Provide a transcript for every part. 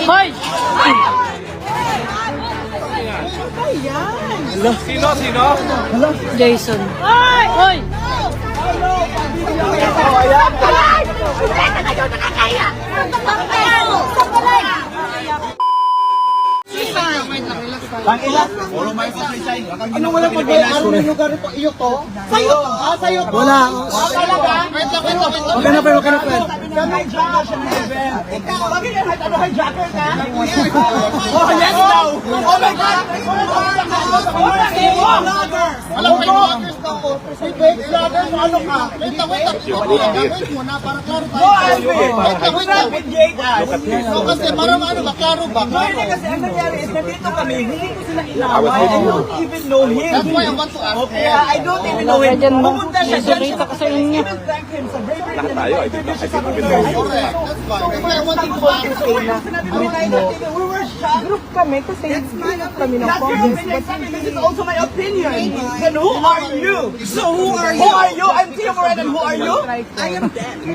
Hoy! Sino? Jason. Hoy! Ano wala po ba? Ano yung lugar ito? Iyo to? Sa'yo to? Sa'yo to? Wala. Wait lang. Okay na, friend. Ikaw, bakit yan? Ano kay Jacker ka? Oh, yes daw! Oh my God! Fake vloggers! Alam mo yung vloggers to? Fake vloggers, ano ka? Wait lang. Gagawin mo na para klaro tayo. Wait lang. No, kasi marami maklaro ba? Kasi ang nangyari is nandito kami, hindi ko sila inaway. I don't even know him. That's why I want to ask. Yeah, I don't even know him. Pumunta siya dyan siya. I even thank him sa bravery. Lahat tayo, I didn't know you. Correct. That's fine. That's why I want to ask. We were shocked. Group kami kasi group kami ng comments. This is also my opinion. Then who are you? So who are you? Who are you? I'm Tia Moreno. Who are you? I am dead. No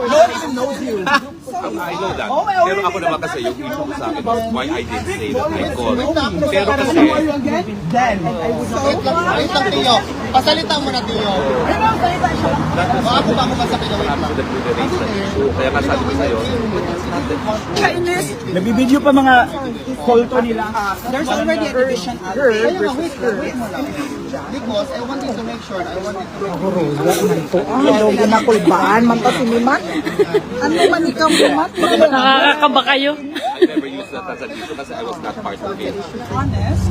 one even knows you. I know that. Pero ako naman kasi yung issue ko sa akin is why I didn't say that I called. Pero kasi, Then. Wait lang, Tio. Pasalita mo na, Tio. Ako ba sa Pinoy? sabi ko nag-raise na issue. Kaya nga sabi ko sa'yo, Kainis. Nabibideo pa mga kulto nila. There's already a division out there. Because I wanted to make sure, I wanted to make sure. Ano, ginakulbaan man to siniman? Ano man ikaw bumat? Nakakakaba kayo. I never used that as an issue kasi I was not part of it. Honest,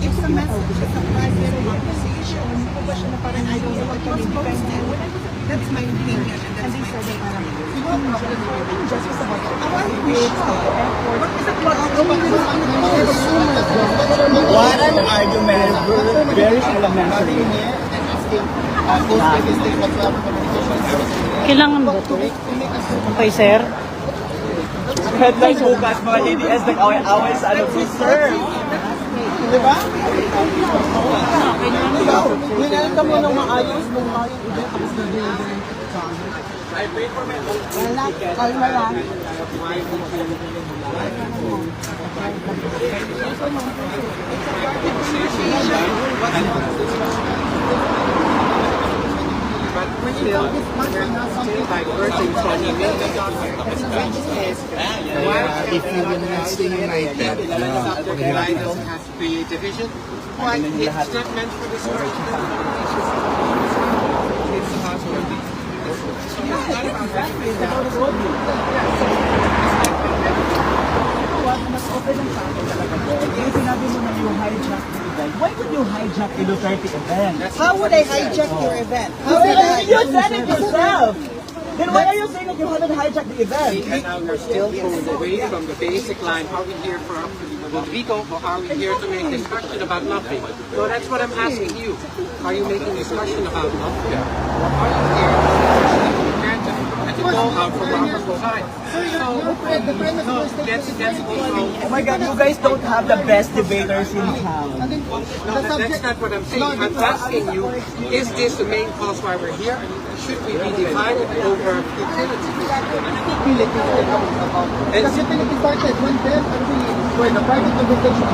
it's a message, it's a private conversation. Ano ba siya na parang I don't know what to be defended? That's my opinion and that's my take. What an argument. Very elementary. Kailangan ba ito? Okay, sir. Headline bukas, mga ADS, nag-away-away sa ano, sir. Diba? Hinalta mo ng maayos nung maayos event tapos na Wala, kalma lang. If you will not stay united, I don't have to create division. Why? It's not meant for this world. It's the house of the Mas open ang tao talaga. Yung sinabi mo na you hijack the event. Why would you hijack the Duterte event? How would I hijack your event? How You would I? said it yourself. Then why are you saying that you haven't hijacked the event? And now we're still pulled away from the basic line. Are we here for Rodrigo or are we here to make discussion about nothing? So that's what I'm asking you. Are you making discussion about nothing? Or are you here to go out from our side? So that's also... Oh my God, you guys don't have the best debaters in town. No, that's not what I'm saying. I'm asking you, is this the main cause why we're here? Should we be divided over futility? Kasi Philippine started when then when the private conversation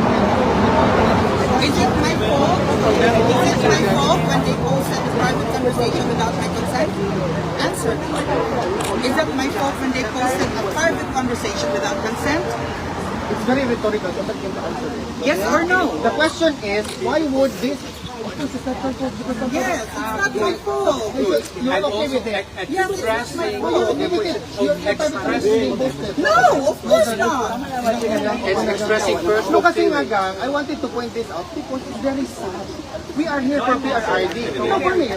Is it my fault? Is it my fault when they posted the private conversation without my consent? Answer me. Is it my fault when they posted a private conversation without consent? it's very rhetorical, so that can answer it. Yes or no? The question is, why would this Yes, it's not my fault. you're And okay also with it? expressing No, of course not. it's expressing No, personal kasi nga feelings. gang, I wanted to point this out because it's very sad. We are here for PRRD. No, for me.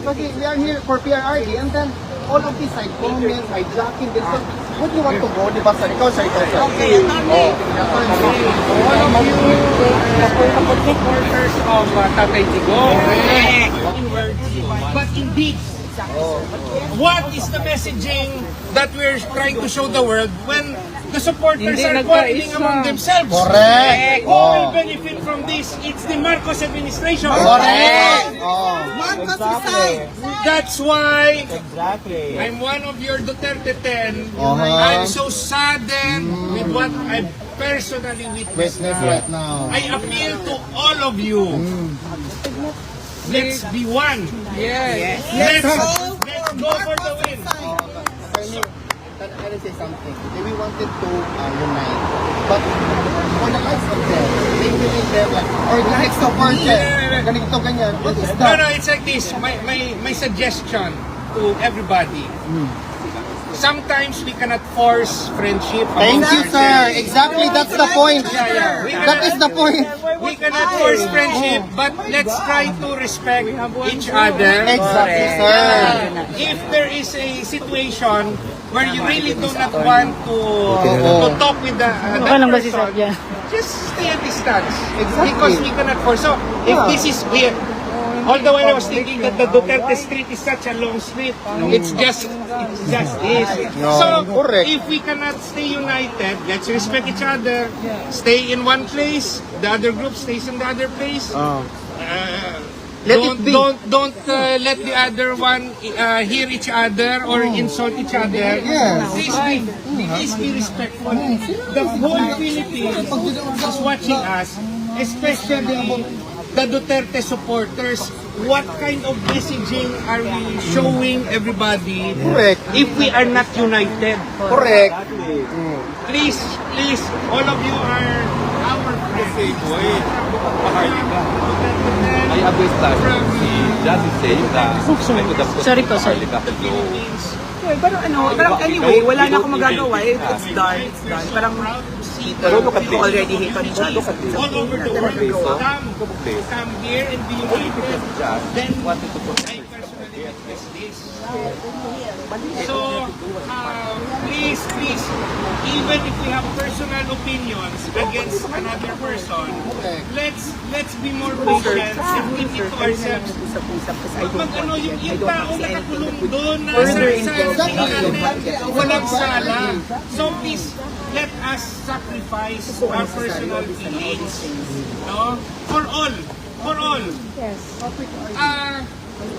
Kasi we are here for PRRD and then all of these side comments, hijacking, this, what do you want to go? Di ba, sir? Ikaw, sir, ikaw, sir. Okay, attorney. All of you supporters of Tatay Digong. But in deeds. What is the messaging that we're trying to show the world when the supporters are quarreling among themselves. Correct. Who will benefit from this? It's the Marcos administration. Correct. Marcos resign. That's why Exactly. I'm one of your Duterte 10. Uh-huh. I'm so saddened with what I've personally witnessed. Business right now. I appeal to all of you. Let's be one. Let's Let's go go for the win. Attorney, can I say something? We wanted to unite, but for the likes of them, they believe them like, or the likes of person, ganito, ganyan. What is No, that? no, it's like this. My suggestion to everybody. Sometimes we cannot force friendship. Thank you, sir. Exactly, that's the point. Yeah. That is the point. We cannot force friendship, but let's try to respect each other. Exactly, sir. If there is a situation where you really do not want to talk with the Okay lang ba si person, Satya? just stay at distance. Exactly. Because we cannot force. So, if this is here, although I was thinking that the Duterte Street is such a long street, it's just this. No, So, correct. if we cannot stay united, let's respect each other. Stay in one place, the other group stays in the other place. Let it be. Don't let the other one hear each other or insult each other. Yes. Please be respectful. The whole Philippines is watching us, especially the Duterte supporters. What kind of messaging are we showing everybody? Correct. If we are not united, Correct. please, all of you are our friends. I understand si Jazz is saying that I could have put Sorry po, sir. Harlika below. Parang anyway, wala na akong magagawa. It's done. Parang people already hate on each other. All over the world, come here and be united. Then I personally witness this. So, please, even if we have personal opinions against another person, let's be more patient and keep it to ourselves. Yung tao nakakulong doon na sa walang sala. So please, let us sacrifice our personal feelings. No? For all. Yes.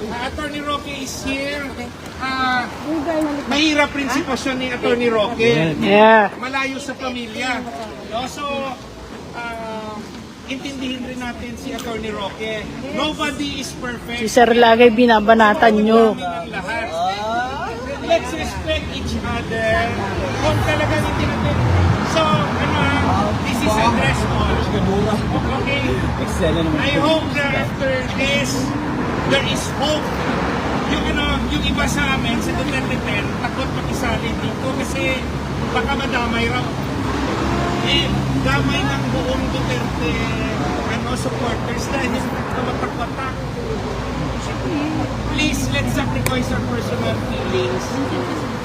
Attorney Roque is here. Mahirap rin sitwasyon ni Attorney Roque. Yeah. Malayo sa pamilya. No? So, intindihin rin natin si Attorney Roque. Nobody is perfect. Si Sir lagay binabanatan nyo. Namin ang lahat. Let's respect each other. Kung talagang hindi natin. So, this is a dress all. Okay? I hope that after this, there is hope. Yung iba sa amin, sa Duterte 10, takot makisali dito kasi baka madamay raw. Damay ng buong Duterte supporters dahil tumatak-watak. Please, let's sacrifice our personal feelings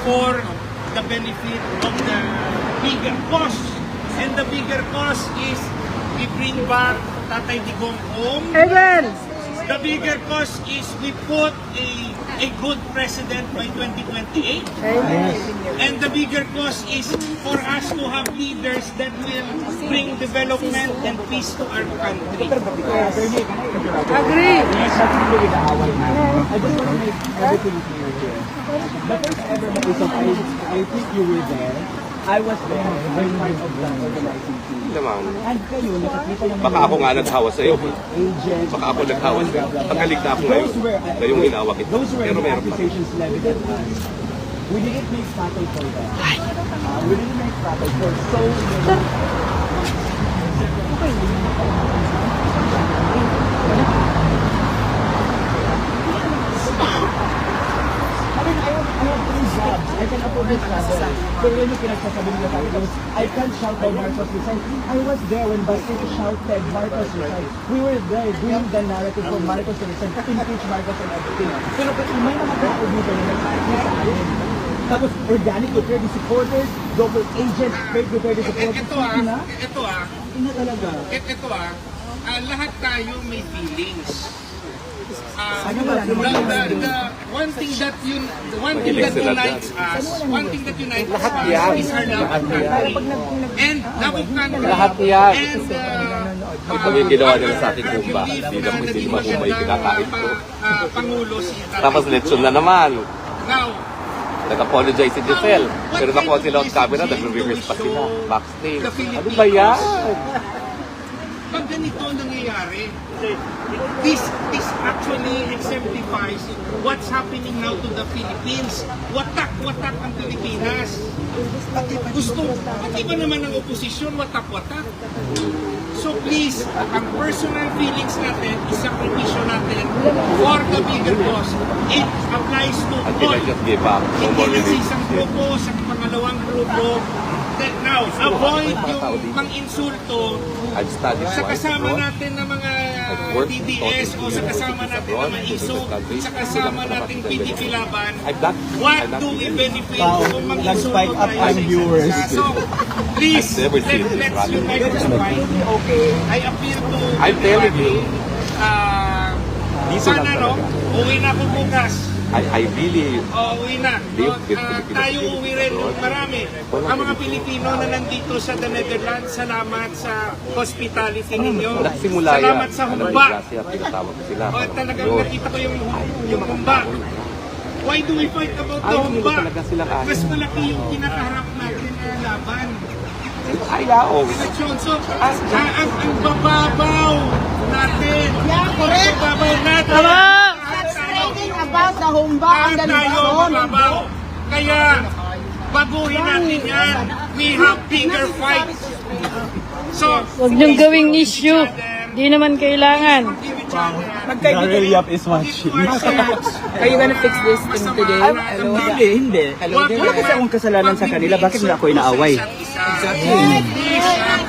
for the benefit of the bigger cause. And the bigger cause is we bring back Tatay Digong home. Amen! The bigger cause is we put a good president by 2028. And the bigger cause is for us to have leaders that will bring development and peace to our country. Agree! I just want to make everything clear here. The first ever episode, I think you were there. I was there, I'm part of the organizing team. Naman. And kayo, nakakita naman Baka ako nga naghawa sa'yo. agents. Baka ako naghawa sa'yo. Pagaling na ako ngayon. Ngayong inawa kita. Those were Pero the meron pa. accusations levied at us. We didn't make battle for them. We didn't make battle for so many. I mean, I have three jobs. I can afford this travel. Pero when you pinagsasabi nila sa akin, I can't shout out Marcos resign. I was there when Biden shouted Marcos resign. We were there doing the narrative for Marcos to resign, to impeach Marcos and everything. Pero may mga tao dito na nag-argue sa akin. Tapos organic Duterte supporters, double agents, fake Duterte supporters. Ito Ina talaga. lahat tayo may feelings. one thing that unites us, is our love of country. And love of country. Lahat yan. And Pag yung ginawa nila sa ating kumba, hindi na po hindi mahumay kinakain ko. Pangulo si Tatay Tapos lechon na naman. Now, Nag-apologize si Giselle. Pero nakuha sila on camera, nag-reverse pa sila. Backstage. Ano ba yan? pag ganito ang nangyayari, this actually exemplifies what's happening now to the Philippines. Watak-watak ang Pilipinas. Pati ba naman ang oposisyon, watak-watak? So please, ang personal feelings natin, isakripisyo natin for the bigger cause. It applies to Until I all. just gave up. No more Hindi lang sa release. isang grupo, sa pangalawang grupo. Now, avoid yung pang-insulto I've studied sa twice kasama abroad. natin ng mga worked DDS o sa kasama natin ng mga ISO, sa kasama nating PDP laban. What do we benefit kung mag-insulto tayo sa isa't isa? So, please, I've never seen this let's rally. unite our fight. I appeal to I'm telling you. Dito lang sana no, talaga. uwi na ako bukas. I really Uwi na. Live with Filipinos Tayo uwi rin abroad. marami. Ang mga Pilipino na nandito sa the Netherlands, salamat sa hospitality ninyo. nagsimula yan. Salamat sa humba. Pinatawag ko sila. O talagang Yun. nakita ko yung humba. Why do we fight about the Ayaw nila humba? talaga sila kain. Mas malaki yung kinakaharap natin na laban. Ayaw. Eleksyon. So, ang bababaw natin. Yeah, correct. Ang bababaw natin. Tama! Frustrating about the humba ang Tayo dalawa. mababaw. Kaya, baguhin natin yan. We have bigger fights. So, Huwag niyong gawing issue. Di naman kailangan. give each other. Hurry up is watching. Are you gonna fix this thing today? Hello? Hindi. Wala kasi akong kasalanan sa kanila. Bakit nila ako inaaway?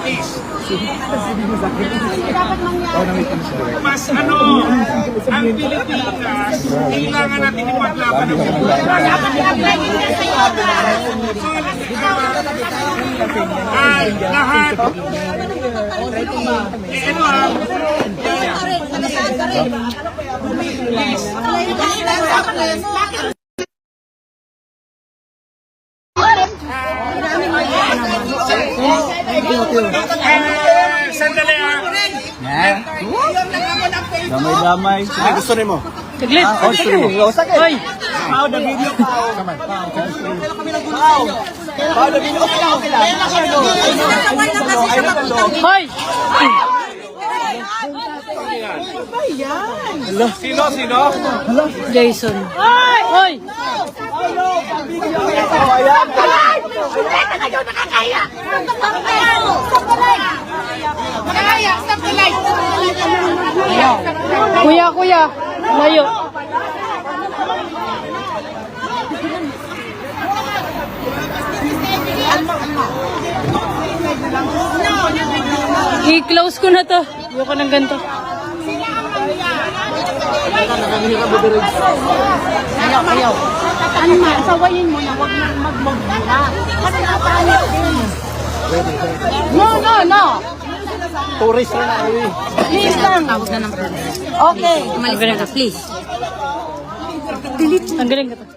Please. Mas ang Pilipinas, kailangan natin ipaglaban ng ay lahat. Sandali Damay-damay. Sige, gusto rin mo. Saglit. Gusto rin mo. Sakit. Hoy! Pao, the video, Pao. Pao, the video. Okay lang. Hoy! Sino? Jason. Hoy! Kuya, layo. I-close ko na to. Ayoko ng ganito. Ayaw. Ano man, sawayin mo na, huwag mong magmagdala. Kasi napahanap din. No. Tourist na na kayo. Please lang. Okay. Tanggalin ka, please. Tanggalin ka to.